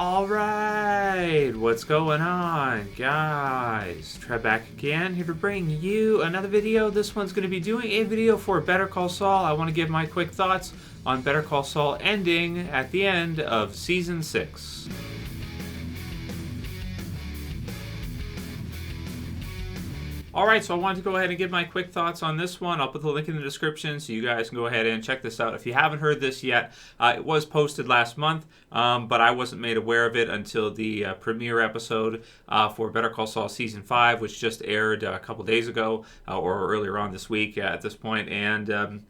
All right, what's going on, guys? Trev back again, here to bring you another video. This one's going to be doing a video for Better Call Saul. I want to give my quick thoughts on Better Call Saul Ending at the end of Season 6. Alright, so I wanted to go ahead and give my quick thoughts on this one. I'll put the link in the description so you guys can go ahead and check this out. If you haven't heard this yet, it was posted last month, but I wasn't made aware of it until the premiere episode for Better Call Saul Season 5, which just aired a couple days ago, or earlier on this week at this point, and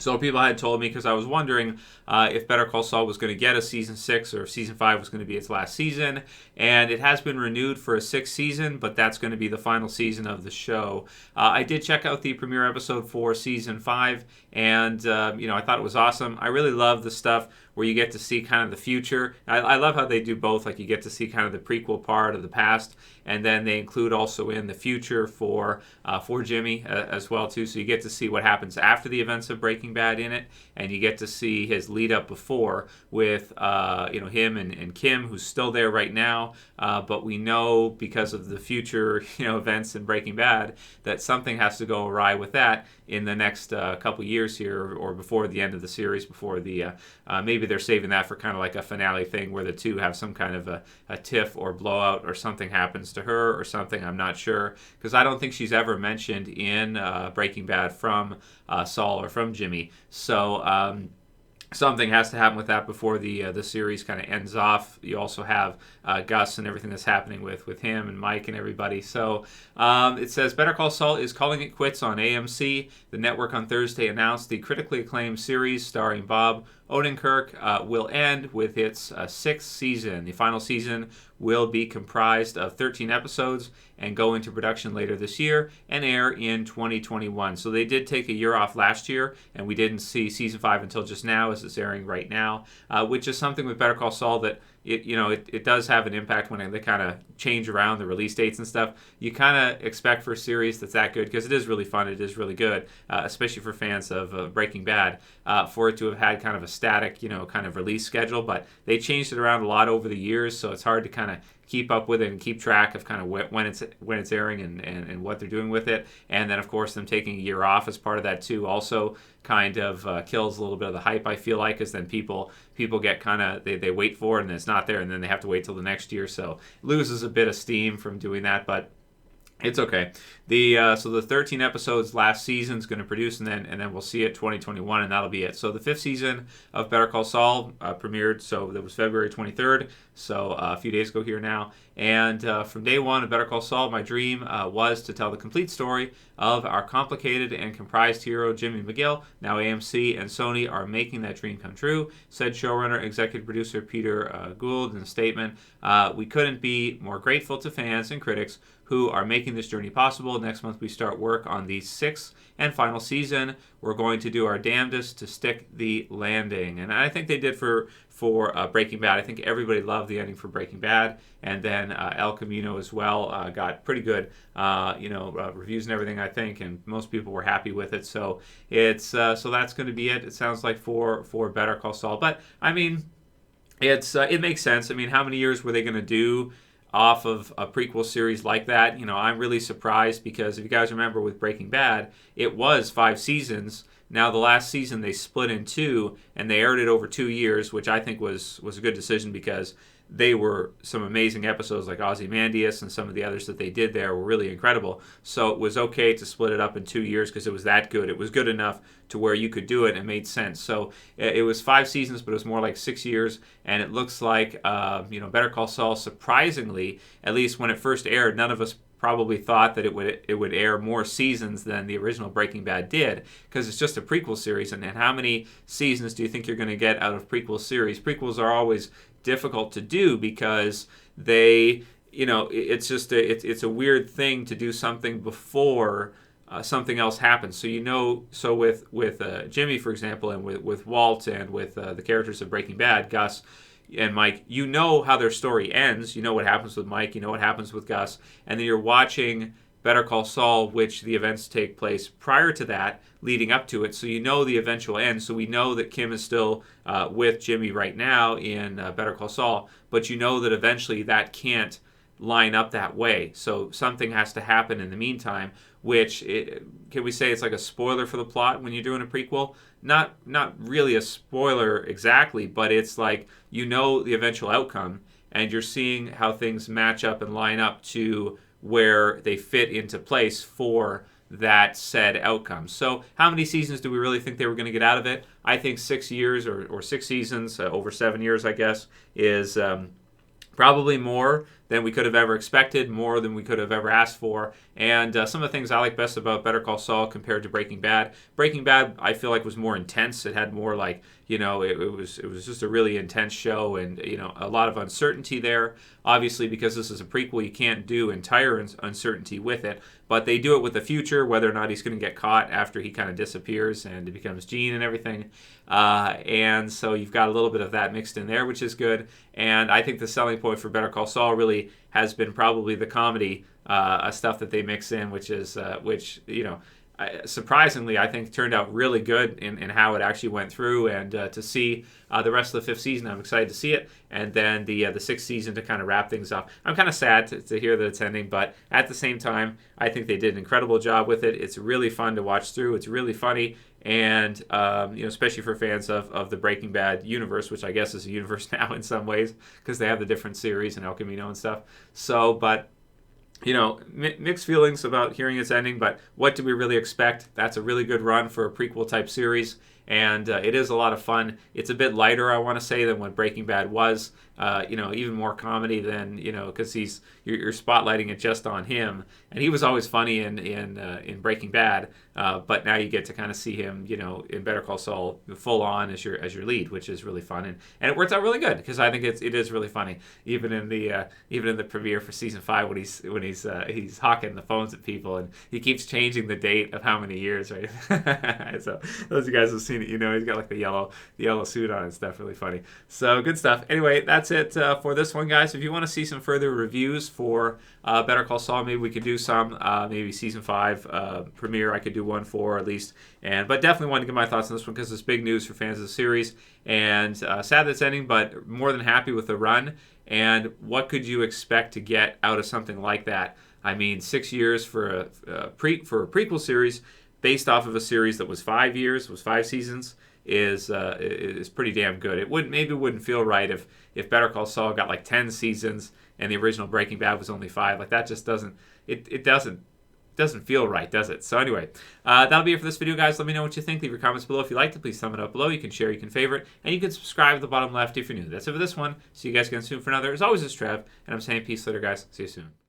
so people had told me, because I was wondering if Better Call Saul was going to get a Season 6 or if Season 5 was going to be its last season. And it has been renewed for a 6th season, but that's going to be the final season of the show. I did check out the premiere episode for Season 5, and I thought it was awesome. I really love the stuff where you get to see kind of the future. I love how they do both. Like, you get to see kind of the prequel part of the past, and then they include also in the future for Jimmy as well too. So you get to see what happens after the events of Breaking Bad in it, and you get to see his lead up before with him and Kim, who's still there right now. But we know, because of the future events in Breaking Bad, that something has to go awry with that in the next couple years here, or before the end of the series, before the maybe they're saving that for kind of like a finale thing where the two have some kind of a tiff or blowout, or something happens to her or something. I'm not sure, because I don't think she's ever mentioned in Breaking Bad from Saul or from Jimmy. So something has to happen with that before the series kind of ends off. You also have Gus and everything that's happening with him and Mike and everybody. So it says Better Call Saul is calling it quits on AMC. The network on Thursday announced the critically acclaimed series starring Bob Odenkirk will end with its 6th season. The final season will be comprised of 13 episodes and go into production later this year and air in 2021. So they did take a year off last year, and we didn't see Season 5 until just now, as it's airing right now, which is something with Better Call Saul that it does have an impact when they kind of change around the release dates and stuff. You kind of expect for a series that's that good, because it is really fun, it is really good, especially for fans of Breaking Bad, for it to have had kind of a static, kind of release schedule. But they changed it around a lot over the years, so it's hard to kind of keep up with it and keep track of kind of when it's airing and what they're doing with it. And then, of course, them taking a year off as part of that too also kind of kills a little bit of the hype, I feel like, because then people get kind of, they wait for it and it's not there, and then they have to wait till the next year. So it loses a bit of steam from doing that, but it's okay. So the 13 episodes last season is going to produce, and then we'll see it 2021, and that'll be it. So the 5th season of Better Call Saul premiered, so that was February 23rd, so a few days ago here now. And from day one of Better Call Saul, my dream was to tell the complete story of our complicated and comprised hero, Jimmy McGill. Now AMC and Sony are making that dream come true, said showrunner, executive producer Peter Gould in a statement. We couldn't be more grateful to fans and critics who are making this journey possible. Next month we start work on the 6th and final season. We're going to do our damnedest to stick the landing. And I think they did for Breaking Bad. I think everybody loved the ending for Breaking Bad. And then El Camino as well got pretty good reviews and everything, I think, and most people were happy with it. So it's so that's going to be it. It sounds like for Better Call Saul. But I mean, it makes sense. I mean, how many years were they going to do off of a prequel series like that? I'm really surprised, because if you guys remember with Breaking Bad, it was 5 seasons. Now the last season they split in 2, and they aired it over 2 years, which I think was a good decision, because they were some amazing episodes, like Ozymandias and some of the others that they did there were really incredible. So it was okay to split it up in 2 years, because it was that good. It was good enough to where you could do it and it made sense. So it was 5 seasons, but it was more like 6 years. And it looks like Better Call Saul, surprisingly, at least when it first aired, none of us probably thought that it would air more seasons than the original Breaking Bad did, because it's just a prequel series. And how many seasons do you think you're going to get out of prequel series? Prequels are always difficult to do, because they, it's just it's a weird thing to do something before something else happens. So with Jimmy, for example, and with Walt, and with the characters of Breaking Bad, Gus and Mike, how their story ends. You know what happens with Mike, you know what happens with Gus, and then you're watching Better Call Saul, which the events take place prior to that, leading up to it. So you know the eventual end. So we know that Kim is still with Jimmy right now in Better Call Saul, but you know that eventually that can't line up that way. So something has to happen in the meantime, which can we say it's like a spoiler for the plot when you're doing a prequel? Not really a spoiler exactly, but it's like you know the eventual outcome and you're seeing how things match up and line up to where they fit into place for that said outcome. So how many seasons do we really think they were going to get out of it? I think 6 years or 6 seasons, over 7 years, I guess, is probably more than we could have ever expected, more than we could have ever asked for. And some of the things I like best about Better Call Saul compared to Breaking Bad. Breaking Bad, I feel like, was more intense. It had more like, it was just a really intense show, and a lot of uncertainty there. Obviously, because this is a prequel, you can't do entire uncertainty with it, but they do it with the future, whether or not he's going to get caught after he kind of disappears and it becomes Gene and everything. And so you've got a little bit of that mixed in there, which is good. And I think the selling point for Better Call Saul really has been probably the comedy stuff that they mix in, which surprisingly, I think turned out really good in how it actually went through. And to see the rest of the 5th season, I'm excited to see it. And then the 6th season to kind of wrap things up. I'm kind of sad to hear that it's ending, but at the same time, I think they did an incredible job with it. It's really fun to watch through. It's really funny. And especially for fans of the Breaking Bad universe, which I guess is a universe now in some ways because they have the different series and El Camino and stuff. So, but mixed feelings about hearing its ending, but what do we really expect? That's a really good run for a prequel type series, and it is a lot of fun. It's a bit lighter, I want to say, than what Breaking Bad was. Even more comedy than because you're spotlighting it just on him, and he was always funny in Breaking Bad, but now you get to kind of see him, in Better Call Saul full on as your lead, which is really fun, and it works out really good because I think it is really funny, even in the premiere for season 5 when he's hawking the phones at people and he keeps changing the date of how many years, right? So those of you guys have seen it, he's got like the yellow suit on and stuff, really funny. So good stuff. Anyway, that's it for this one, guys. If you want to see some further reviews for Better Call Saul, maybe we could do some, maybe season 5 premiere I could do one for at least, but definitely want to get my thoughts on this one because it's big news for fans of the series, and sad that it's ending, but more than happy with the run. And what could you expect to get out of something like that? I mean, 6 years for a prequel series based off of a series that was 5 years, was 5 seasons, is pretty damn good. It wouldn't feel right if Better Call Saul got like 10 seasons and the original Breaking Bad was only 5. Like that just doesn't feel right, does it? So anyway, that'll be it for this video, guys. Let me know what you think. Leave your comments below. If you liked it, please thumb it up below. You can share, you can favorite, and you can subscribe at the bottom left if you're new. That's it for this one. See you guys again soon for another. As always, it's Trev, and I'm saying peace later, guys. See you soon.